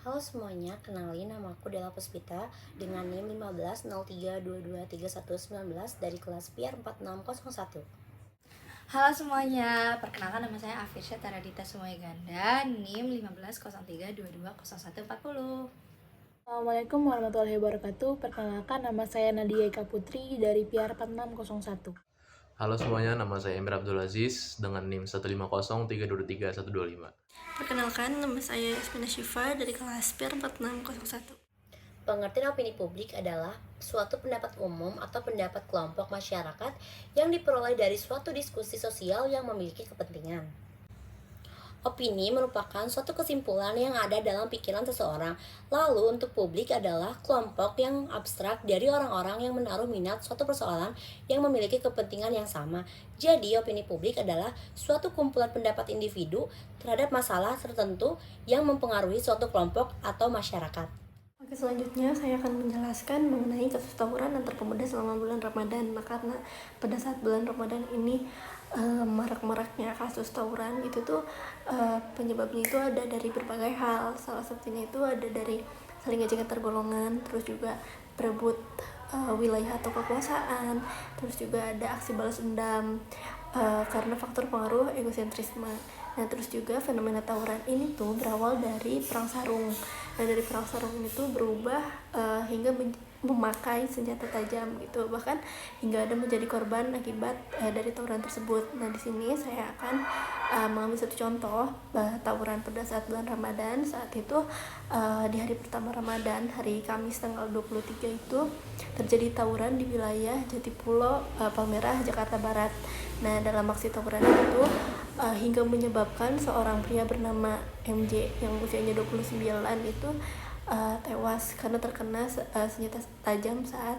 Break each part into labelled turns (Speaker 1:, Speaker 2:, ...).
Speaker 1: Halo semuanya, kenalin nama aku Della Puspita dengan NIM 1503223119 dari kelas PR 4601.
Speaker 2: Halo semuanya, perkenalkan nama saya Afisya Taradita Sumaiganda, NIM 1503220140.
Speaker 3: Assalamualaikum warahmatullahi wabarakatuh. Perkenalkan nama saya Nadia Eka Putri dari PR 4601.
Speaker 4: Halo semuanya, nama saya Emir Abdul Aziz dengan NIM 150323125.
Speaker 5: Perkenalkan, nama saya Yasmina Syifa dari kelas PR 4601.
Speaker 1: Pengertian opini publik adalah suatu pendapat umum atau pendapat kelompok masyarakat yang diperoleh dari suatu diskusi sosial yang memiliki kepentingan. Opini merupakan suatu kesimpulan yang ada dalam pikiran seseorang. Lalu untuk publik adalah kelompok yang abstrak dari orang-orang yang menaruh minat suatu persoalan yang memiliki kepentingan yang sama. Jadi opini publik adalah suatu kumpulan pendapat individu terhadap masalah tertentu yang mempengaruhi suatu kelompok atau masyarakat.
Speaker 5: Oke, selanjutnya saya akan menjelaskan mengenai kasus tawuran antar pemuda selama bulan Ramadan. Nah, karena pada saat bulan Ramadan ini marak-maraknya kasus tawuran itu tuh penyebabnya itu ada dari berbagai hal. Salah satunya itu ada dari saling ejek antar golongan, terus juga berebut wilayah atau kekuasaan, terus juga ada aksi balas dendam karena faktor pengaruh egosentrisme. Nah, terus juga fenomena tawuran ini tuh berawal dari perang sarung. Nah, dari perang sarung ini tuh berubah hingga memakai senjata tajam gitu, bahkan hingga ada menjadi korban akibat dari tawuran tersebut. Nah, di sini saya akan mengambil satu contoh tawuran pada saat bulan Ramadan. Saat itu di hari pertama Ramadan, hari Kamis tanggal 23 itu terjadi tawuran di wilayah Jatipulo, Palmerah, Jakarta Barat. Nah, dalam aksi tawuran itu hingga menyebabkan seorang pria bernama MJ yang usianya 29 itu tewas karena terkena senjata tajam saat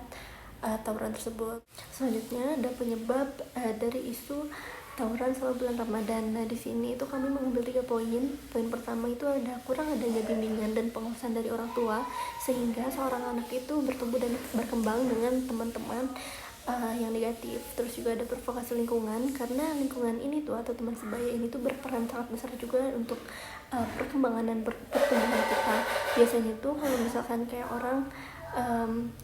Speaker 5: tawuran tersebut. Selanjutnya ada penyebab dari isu tawuran selama bulan Ramadan. Nah, di sini itu kami mengambil 3 poin. Poin pertama itu ada kurang adanya bimbingan dan pengawasan dari orang tua sehingga seorang anak itu bertumbuh dan berkembang dengan teman-teman yang negatif. Terus juga ada provokasi lingkungan, karena lingkungan ini tuh atau teman sebaya ini tuh berperan sangat besar juga untuk perkembangan dan pertumbuhan kita. Biasanya tuh kalau misalkan kayak orang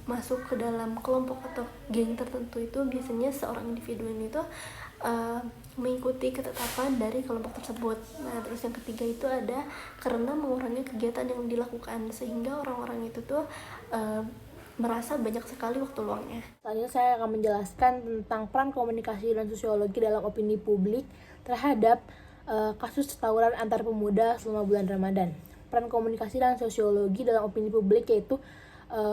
Speaker 5: masuk ke dalam kelompok atau geng tertentu itu biasanya seorang individu ini tuh mengikuti ketetapan dari kelompok tersebut. Nah, terus yang ketiga itu ada karena mengurangi kegiatan yang dilakukan sehingga orang-orang itu tuh merasa banyak sekali waktu luangnya.
Speaker 3: Selanjutnya saya akan menjelaskan tentang peran komunikasi dan sosiologi dalam opini publik terhadap kasus tawuran antar pemuda selama bulan Ramadan. Peran komunikasi dan sosiologi dalam opini publik yaitu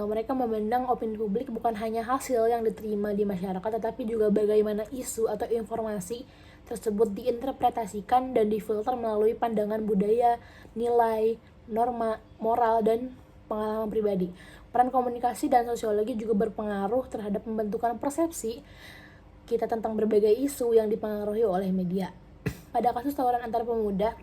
Speaker 3: mereka memandang opini publik bukan hanya hasil yang diterima di masyarakat, tetapi juga bagaimana isu atau informasi tersebut diinterpretasikan dan difilter melalui pandangan budaya, nilai, norma, moral, dan pengalaman pribadi. Peran komunikasi dan sosiologi juga berpengaruh terhadap pembentukan persepsi kita tentang berbagai isu yang dipengaruhi oleh media. Pada kasus tawuran antar pemuda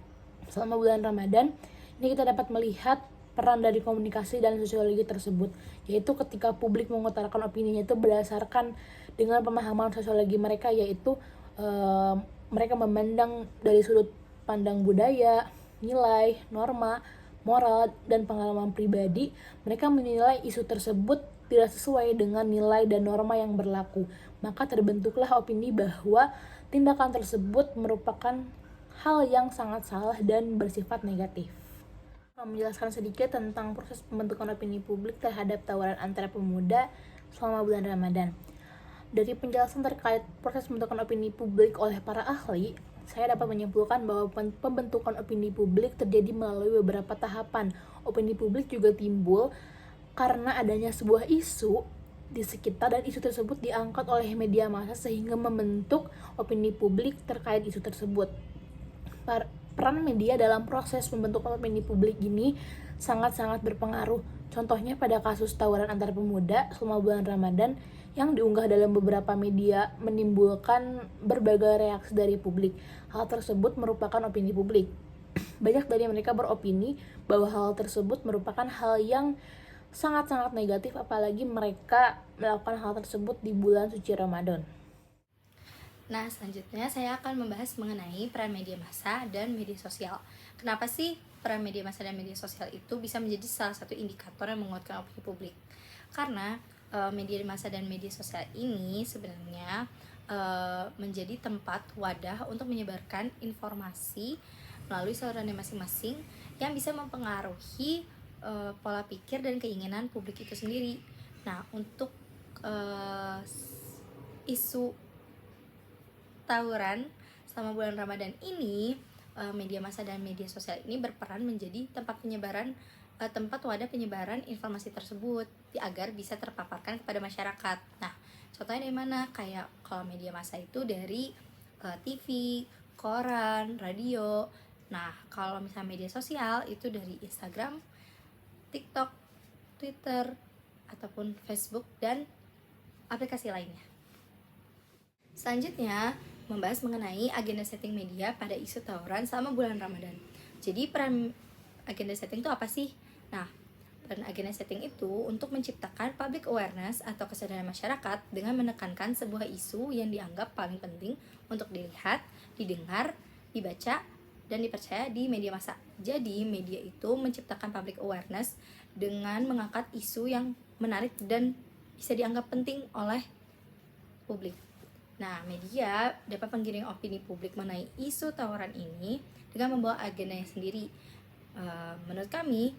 Speaker 3: selama bulan Ramadan, ini kita dapat melihat peran dari komunikasi dan sosiologi tersebut, yaitu ketika publik mengutarakan opininya itu berdasarkan dengan pemahaman sosiologi mereka, yaitu mereka memandang dari sudut pandang budaya, nilai, norma, moral, dan pengalaman pribadi. Mereka menilai isu tersebut tidak sesuai dengan nilai dan norma yang berlaku. Maka terbentuklah opini bahwa tindakan tersebut merupakan hal yang sangat salah dan bersifat negatif. Menjelaskan sedikit tentang proses pembentukan opini publik terhadap tawuran antara pemuda selama bulan Ramadan. Dari penjelasan terkait proses pembentukan opini publik oleh para ahli, saya dapat menyimpulkan bahwa pembentukan opini publik terjadi melalui beberapa tahapan. Opini publik juga timbul karena adanya sebuah isu di sekitar dan isu tersebut diangkat oleh media massa sehingga membentuk opini publik terkait isu tersebut. Peran media dalam proses pembentukan opini publik ini sangat-sangat berpengaruh. Contohnya pada kasus tawuran antar pemuda selama bulan Ramadan yang diunggah dalam beberapa media menimbulkan berbagai reaksi dari publik. Hal tersebut merupakan opini publik. Banyak dari mereka beropini bahwa hal tersebut merupakan hal yang sangat-sangat negatif, apalagi mereka melakukan hal tersebut di bulan suci Ramadan.
Speaker 2: Nah, selanjutnya saya akan membahas mengenai peran media massa dan media sosial. Kenapa sih peran media massa dan media sosial itu bisa menjadi salah satu indikator yang menguatkan opini publik? Karena media massa dan media sosial ini sebenarnya menjadi tempat wadah untuk menyebarkan informasi melalui salurannya masing-masing yang bisa mempengaruhi pola pikir dan keinginan publik itu sendiri. Nah, untuk isu tawuran selama bulan Ramadan ini, media massa dan media sosial ini berperan menjadi tempat wadah penyebaran informasi tersebut agar bisa terpaparkan kepada masyarakat. Nah, contohnya dari mana? Kayak kalau media massa itu dari TV, koran, radio. Nah, kalau misalnya media sosial itu dari Instagram, TikTok, Twitter, ataupun Facebook dan aplikasi lainnya. Selanjutnya, membahas mengenai agenda setting media pada isu tawuran selama bulan Ramadan. Jadi peran agenda setting itu apa sih? Nah, peran agenda setting itu untuk menciptakan public awareness atau kesadaran masyarakat dengan menekankan sebuah isu yang dianggap paling penting untuk dilihat, didengar, dibaca, dan dipercaya di media massa. Jadi, media itu menciptakan public awareness dengan mengangkat isu yang menarik dan bisa dianggap penting oleh publik. Nah, media dapat menggiring opini publik mengenai isu tawuran ini dengan membawa agendanya sendiri. Menurut kami,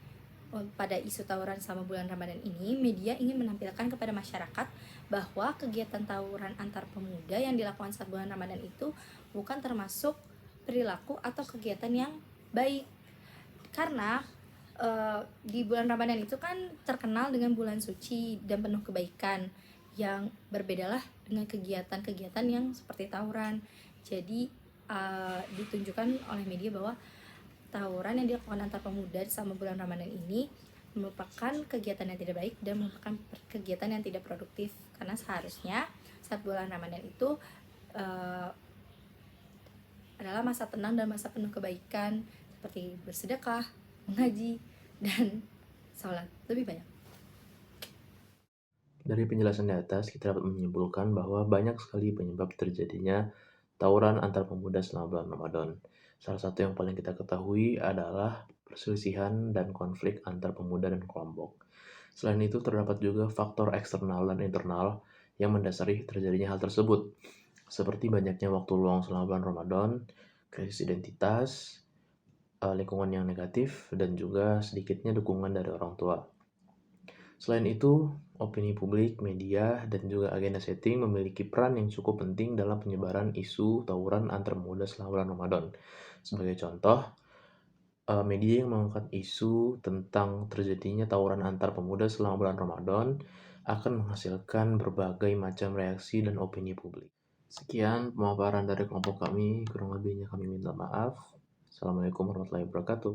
Speaker 2: pada isu tawuran selama bulan Ramadan ini, media ingin menampilkan kepada masyarakat bahwa kegiatan tawuran antar pemuda yang dilakukan saat bulan Ramadan itu bukan termasuk perilaku atau kegiatan yang baik. Karena di bulan Ramadan itu kan terkenal dengan bulan suci dan penuh kebaikan, yang berbedalah dengan kegiatan-kegiatan yang seperti tawuran. Jadi ditunjukkan oleh media bahwa tawuran yang dilakukan antar pemuda selama bulan Ramadan ini merupakan kegiatan yang tidak baik dan merupakan kegiatan yang tidak produktif, karena seharusnya saat bulan Ramadan itu adalah masa tenang dan masa penuh kebaikan seperti bersedekah, mengaji, dan sholat lebih banyak.
Speaker 4: Dari penjelasan di atas, kita dapat menyimpulkan bahwa banyak sekali penyebab terjadinya tawuran antar pemuda selama bulan Ramadan. Salah satu yang paling kita ketahui adalah perselisihan dan konflik antar pemuda dan kelompok. Selain itu, terdapat juga faktor eksternal dan internal yang mendasari terjadinya hal tersebut, seperti banyaknya waktu luang selama bulan Ramadan, krisis identitas, lingkungan yang negatif, dan juga sedikitnya dukungan dari orang tua. Selain itu, opini publik, media, dan juga agenda setting memiliki peran yang cukup penting dalam penyebaran isu tawuran antar pemuda selama bulan Ramadan. Sebagai contoh, media yang mengangkat isu tentang terjadinya tawuran antar pemuda selama bulan Ramadan akan menghasilkan berbagai macam reaksi dan opini publik. Sekian pemaparan dari kelompok kami, kurang lebihnya kami minta maaf. Assalamualaikum warahmatullahi wabarakatuh.